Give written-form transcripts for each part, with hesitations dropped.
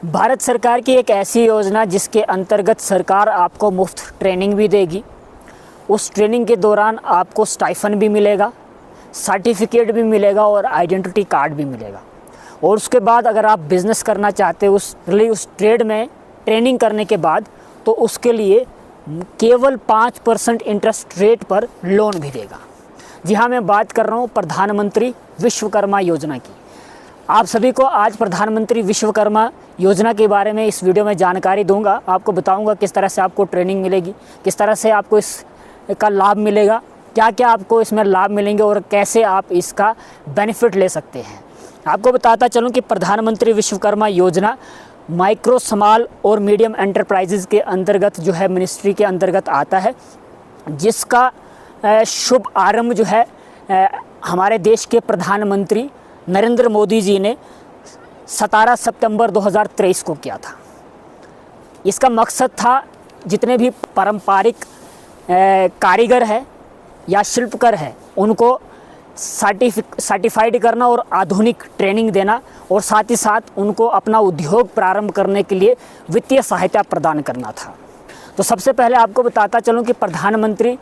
भारत सरकार की एक ऐसी योजना जिसके अंतर्गत सरकार आपको मुफ्त ट्रेनिंग भी देगी। उस ट्रेनिंग के दौरान आपको स्टाइफन भी मिलेगा, सर्टिफिकेट भी मिलेगा और आइडेंटिटी कार्ड भी मिलेगा। और उसके बाद अगर आप बिज़नेस करना चाहते हो उस ट्रेड में ट्रेनिंग करने के बाद, तो उसके लिए केवल 5% इंटरेस्ट रेट पर लोन भी देगा। जी हाँ, मैं बात कर रहा हूँ प्रधानमंत्री विश्वकर्मा योजना की। आप सभी को आज प्रधानमंत्री विश्वकर्मा योजना के बारे में इस वीडियो में जानकारी दूंगा। आपको बताऊंगा किस तरह से आपको ट्रेनिंग मिलेगी, किस तरह से आपको इसका लाभ मिलेगा, क्या क्या आपको इसमें लाभ मिलेंगे और कैसे आप इसका बेनिफिट ले सकते हैं। आपको बताता चलूं कि प्रधानमंत्री विश्वकर्मा योजना माइक्रो, स्मॉल और मीडियम एंटरप्राइजेज़ के अंतर्गत जो है मिनिस्ट्री के अंतर्गत आता है, जिसका शुभ आरंभ जो है हमारे देश के प्रधानमंत्री नरेंद्र मोदी जी ने 17 सितंबर 2023 को किया था। इसका मकसद था जितने भी पारंपरिक कारीगर है या शिल्पकार है उनको सर्टिफाइड करना और आधुनिक ट्रेनिंग देना, और साथ ही साथ उनको अपना उद्योग प्रारंभ करने के लिए वित्तीय सहायता प्रदान करना था। तो सबसे पहले आपको बताता चलूं कि प्रधानमंत्री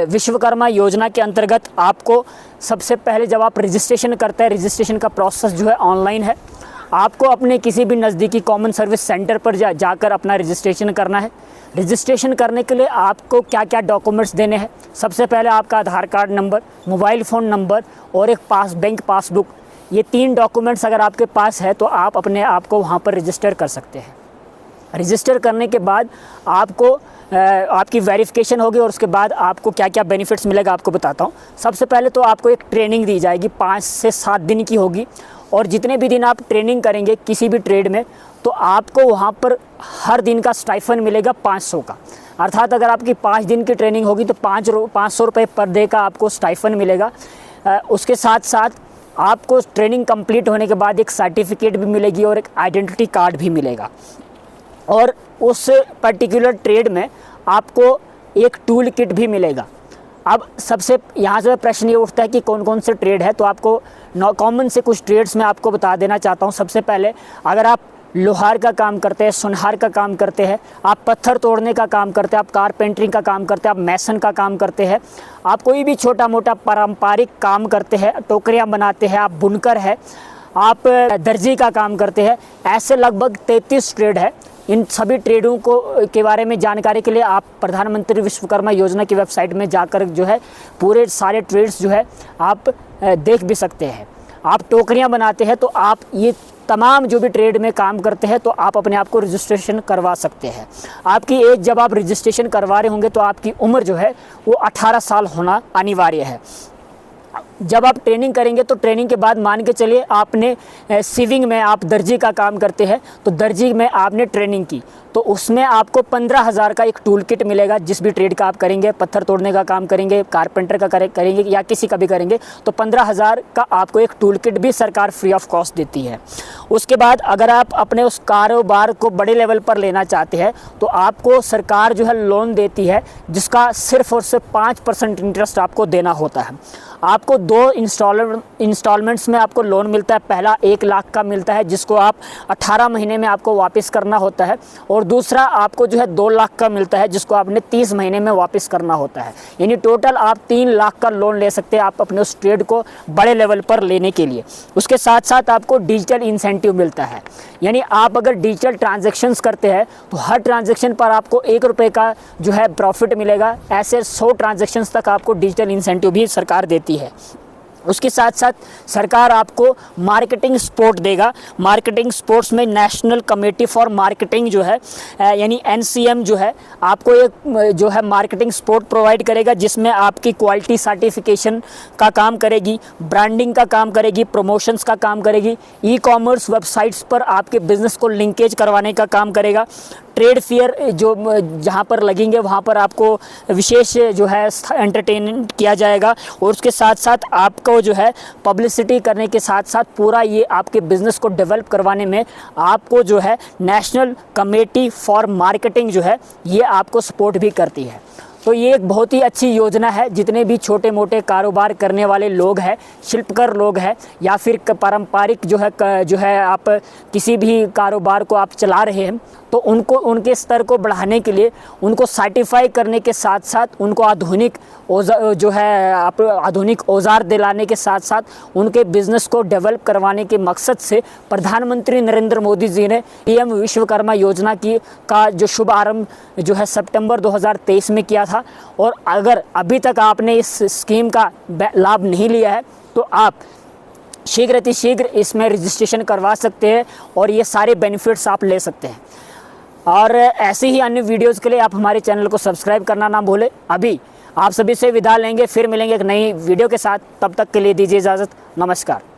विश्वकर्मा योजना के अंतर्गत आपको सबसे पहले जब आप रजिस्ट्रेशन करते हैं, रजिस्ट्रेशन का प्रोसेस जो है ऑनलाइन है। आपको अपने किसी भी नज़दीकी कॉमन सर्विस सेंटर पर जाकर अपना रजिस्ट्रेशन करना है। रजिस्ट्रेशन करने के लिए आपको क्या क्या डॉक्यूमेंट्स देने हैं? सबसे पहले आपका Aadhaar card number, mobile phone number और एक बैंक पासबुक। ये 3 डॉक्यूमेंट्स अगर आपके पास है तो आप अपने आप को वहाँ पर रजिस्टर कर सकते हैं। रजिस्टर करने के बाद आपको आपकी वेरिफिकेशन होगी और उसके बाद आपको क्या क्या बेनिफिट्स मिलेगा आपको बताता हूँ। सबसे पहले तो आपको एक ट्रेनिंग दी जाएगी, 5 से 7 दिन की होगी, और जितने भी दिन आप ट्रेनिंग करेंगे किसी भी ट्रेड में तो आपको वहाँ पर हर दिन का स्टाइफन मिलेगा 500 का। अर्थात अगर आपकी 5 दिन की ट्रेनिंग होगी तो 500 रुपये पर डे का आपको स्टाइफन मिलेगा। उसके साथ साथ आपको ट्रेनिंग कंप्लीट होने के बाद एक सर्टिफिकेट भी मिलेगी और एक आइडेंटिटी कार्ड भी मिलेगा। और उस पर्टिकुलर ट्रेड में आपको एक टूल किट भी मिलेगा। अब सबसे यहाँ से प्रश्न ये उठता है कि कौन कौन से ट्रेड है, तो आपको कॉमन से कुछ ट्रेड्स में आपको बता देना चाहता हूँ। सबसे पहले अगर आप लोहार का काम करते हैं, सुनहार का काम करते हैं, आप पत्थर तोड़ने का काम करते हैं, आप कारपेंटरिंग का काम करते हैं, आप मैसन का काम करते हैं, आप कोई भी छोटा मोटा पारंपरिक काम करते हैं, टोकरियाँ बनाते हैं, आप बुनकर है, आप दर्जी का काम करते हैं, ऐसे लगभग 33 ट्रेड है। इन सभी ट्रेडों के बारे में जानकारी के लिए आप प्रधानमंत्री विश्वकर्मा योजना की वेबसाइट में जाकर जो है पूरे सारे ट्रेड्स जो है आप देख भी सकते हैं। आप टोकरियां बनाते हैं तो आप ये तमाम जो भी ट्रेड में काम करते हैं तो आप अपने आप को रजिस्ट्रेशन करवा सकते हैं। आपकी एज जब आप रजिस्ट्रेशन करवा रहे होंगे तो आपकी उम्र जो है वो 18 साल होना अनिवार्य है। जब आप ट्रेनिंग करेंगे तो ट्रेनिंग के बाद मान के चलिए आपने सीविंग में आप दर्जी का काम करते हैं तो दर्जी में आपने ट्रेनिंग की तो उसमें आपको 15,000 का एक टूल किट मिलेगा। जिस भी ट्रेड का आप करेंगे, पत्थर तोड़ने का काम करेंगे, कारपेंटर का करेंगे या किसी का भी करेंगे, तो 15,000 का आपको एक टूल किट भी सरकार फ्री ऑफ कॉस्ट देती है। उसके बाद अगर आप अपने उस कारोबार को बड़े लेवल पर लेना चाहते हैं तो आपको सरकार जो है लोन देती है, जिसका सिर्फ और सिर्फ 5% इंटरेस्ट आपको देना होता है। आपको 2 इंस्टॉलमेंट्स में आपको लोन मिलता है। पहला 1 लाख का मिलता है जिसको आप 18 महीने में आपको वापस करना होता है, और दूसरा आपको जो है 2 लाख का मिलता है जिसको आपने 30 महीने में वापस करना होता है। यानी टोटल आप 3 लाख का लोन ले सकते हैं आप अपने उस ट्रेड को बड़े लेवल पर लेने के लिए। उसके साथ साथ आपको डिजिटल इंसेंटिव मिलता है, यानी आप अगर डिजिटल ट्रांजैक्शंस करते हैं तो हर ट्रांजैक्शन पर आपको 1 रुपये का जो है प्रॉफिट मिलेगा। ऐसे 100 ट्रांजैक्शंस तक आपको डिजिटल इंसेंटिव भी सरकार देती है। उसके साथ साथ सरकार आपको मार्केटिंग सपोर्ट देगा। मार्केटिंग सपोर्ट्स में नेशनल कमेटी फॉर मार्केटिंग जो है यानी NCM जो है आपको एक जो है मार्केटिंग सपोर्ट प्रोवाइड करेगा, जिसमें आपकी क्वालिटी सर्टिफिकेशन का काम करेगी, ब्रांडिंग का काम करेगी, प्रमोशंस का काम करेगी, ई-कॉमर्स वेबसाइट्स पर आपके बिज़नेस को लिंकेज करवाने का काम करेगा। ट्रेड फेयर जो जहाँ पर लगेंगे वहाँ पर आपको विशेष जो है एंटरटेन किया जाएगा, और उसके साथ साथ आपको जो है पब्लिसिटी करने के साथ साथ पूरा ये आपके बिज़नेस को डेवलप करवाने में आपको जो है नेशनल कमेटी फॉर मार्केटिंग जो है ये आपको सपोर्ट भी करती है। तो ये एक बहुत ही अच्छी योजना है। जितने भी छोटे मोटे कारोबार करने वाले लोग हैं, शिल्पकार लोग हैं, या फिर पारंपरिक जो है आप किसी भी कारोबार को आप चला रहे हैं, तो उनको उनके स्तर को बढ़ाने के लिए उनको सर्टिफाई करने के साथ साथ उनको आधुनिक औजार दिलाने के साथ साथ उनके बिज़नेस को डेवलप करवाने के मकसद से प्रधानमंत्री नरेंद्र मोदी जी ने पीएम विश्वकर्मा योजना का जो शुभारंभ जो है सितंबर 2023 में किया था। और अगर अभी तक आपने इस स्कीम का लाभ नहीं लिया है तो आप शीघ्र अतिशीघ्र इसमें रजिस्ट्रेशन करवा सकते हैं और ये सारे बेनिफिट्स आप ले सकते हैं। और ऐसे ही अन्य वीडियोज़ के लिए आप हमारे चैनल को सब्सक्राइब करना ना भूलें। अभी आप सभी से विदा लेंगे, फिर मिलेंगे एक नई वीडियो के साथ। तब तक के लिए दीजिए इजाज़त। नमस्कार।